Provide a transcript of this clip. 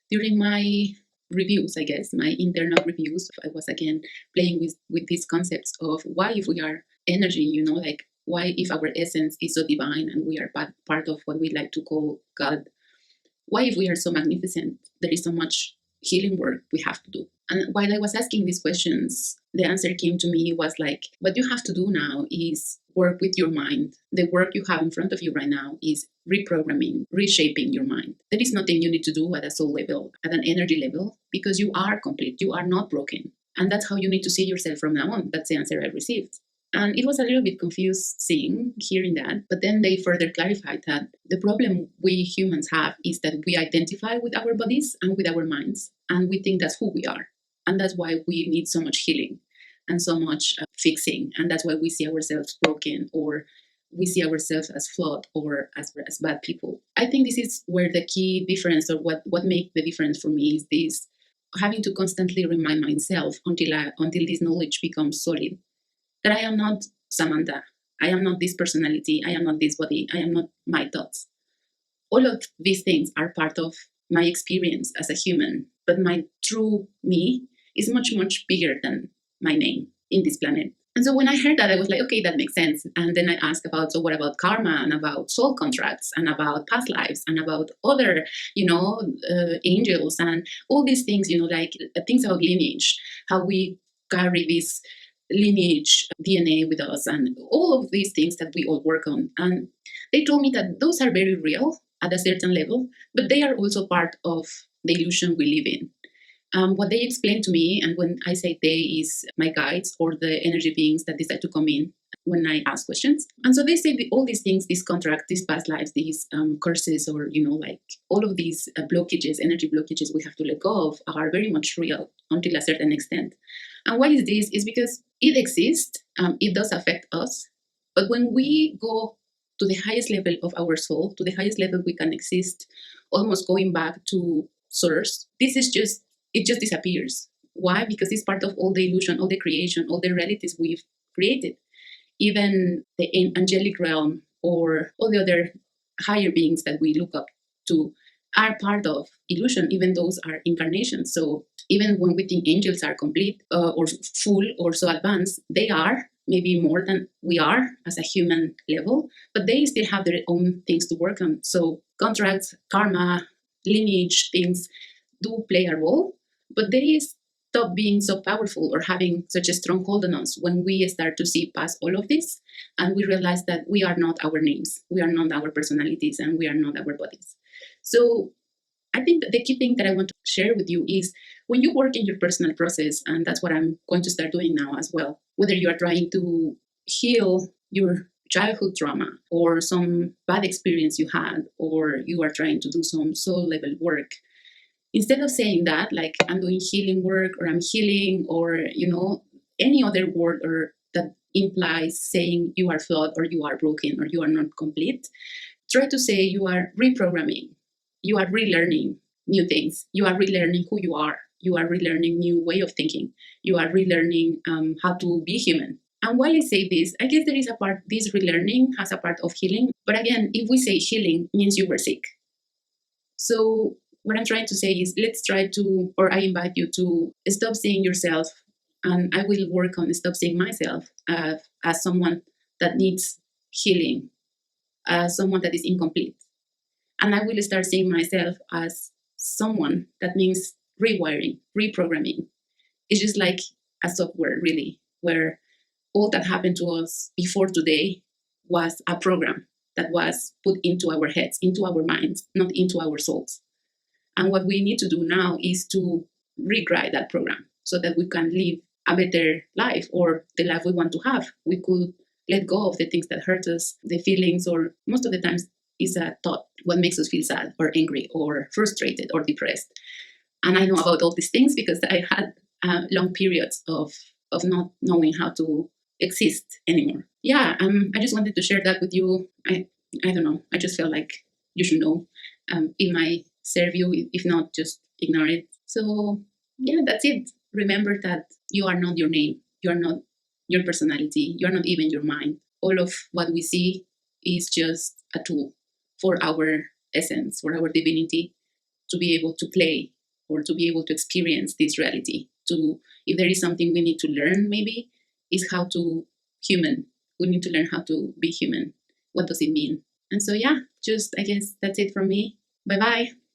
During my reviews, I guess, my internal reviews, I was again playing with these concepts of why, if we are energy, like why, if our essence is so divine and we are part of what we like to call God, why, if we are so magnificent, there is so much healing work we have to do. And while I was asking these questions, the answer came to me was like, what you have to do now is work with your mind. The work you have in front of you right now is reprogramming, reshaping your mind. There is nothing you need to do at a soul level, at an energy level, because you are complete. You are not broken. And that's how you need to see yourself from now on. That's the answer I received. And it was a little bit confusing hearing that. But then they further clarified that the problem we humans have is that we identify with our bodies and with our minds, and we think that's who we are. And that's why we need so much healing and so much fixing. And that's why we see ourselves broken, or we see ourselves as flawed, or as bad people. I think this is where the key difference, or what makes the difference for me, is this having to constantly remind myself until this knowledge becomes solid, that I am not Samantha. I am not this personality. I am not this body. I am not my thoughts. All of these things are part of my experience as a human, but my true me is much, much bigger than my name in this planet. And so when I heard that, I was like, okay, that makes sense. And then I asked about, so what about karma, and about soul contracts, and about past lives, and about other, angels, and all these things, like things about lineage, how we carry this lineage DNA with us, and all of these things that we all work on. And they told me that those are very real at a certain level, but they are also part of the illusion we live in. What they explained to me, and when I say they, is my guides, or the energy beings that decide to come in when I ask questions. And so they say that all these things, these contracts, these past lives, these curses, or, like all of these blockages, energy blockages we have to let go of, are very much real until a certain extent. And why is this? Is because it exists, it does affect us. But when we go to the highest level of our soul, to the highest level we can exist, almost going back to source, it just disappears. Why? Because it's part of all the illusion, all the creation, all the realities we've created. Even the angelic realm, or all the other higher beings that we look up to, are part of illusion. Even those are incarnations. So even when we think angels are complete, or full, or so advanced, they are maybe more than we are as a human level, but they still have their own things to work on. So contracts, karma, lineage things do play a role, but they stop being so powerful, or having such a strong hold on us, when we start to see past all of this, and we realize that we are not our names, we are not our personalities, and we are not our bodies. So I think that the key thing that I want to share with you is, when you work in your personal process, and that's what I'm going to start doing now as well, whether you are trying to heal your childhood trauma, or some bad experience you had, or you are trying to do some soul level work, instead of saying that, like, I'm doing healing work, or I'm healing, or, any other word, or that implies saying you are flawed, or you are broken, or you are not complete, try to say you are reprogramming, you are relearning new things, you are relearning who you are, you are relearning new way of thinking, you are relearning how to be human. And why I say this, I guess there is a part, this relearning has a part of healing. But again, if we say healing, means you were sick. So what I'm trying to say is, let's try to, or I invite you to stop seeing yourself, and I will work on stop seeing myself as someone that needs healing, as someone that is incomplete. And I will start seeing myself as someone that means rewiring, reprogramming. It's just like a software, really, where all that happened to us before today was a program that was put into our heads, into our minds, not into our souls. And what we need to do now is to rewrite that program, so that we can live a better life, or the life we want to have. We could let go of the things that hurt us, the feelings, or most of the times is a thought, what makes us feel sad, or angry, or frustrated, or depressed. And I know about all these things because I had long periods of not knowing how to exist anymore. Yeah, I just wanted to share that with you. I don't know. I just felt like you should know. It might serve you. If not, just ignore it. So yeah, that's it. Remember that you are not your name. You are not your personality. You are not even your mind. All of what we see is just a tool for our essence, for our divinity, to be able to play or to be able to experience this reality. To if there is something we need to learn, maybe is how to human. We need to learn how to be human. What does it mean? And so yeah, just I guess that's it from me. Bye bye.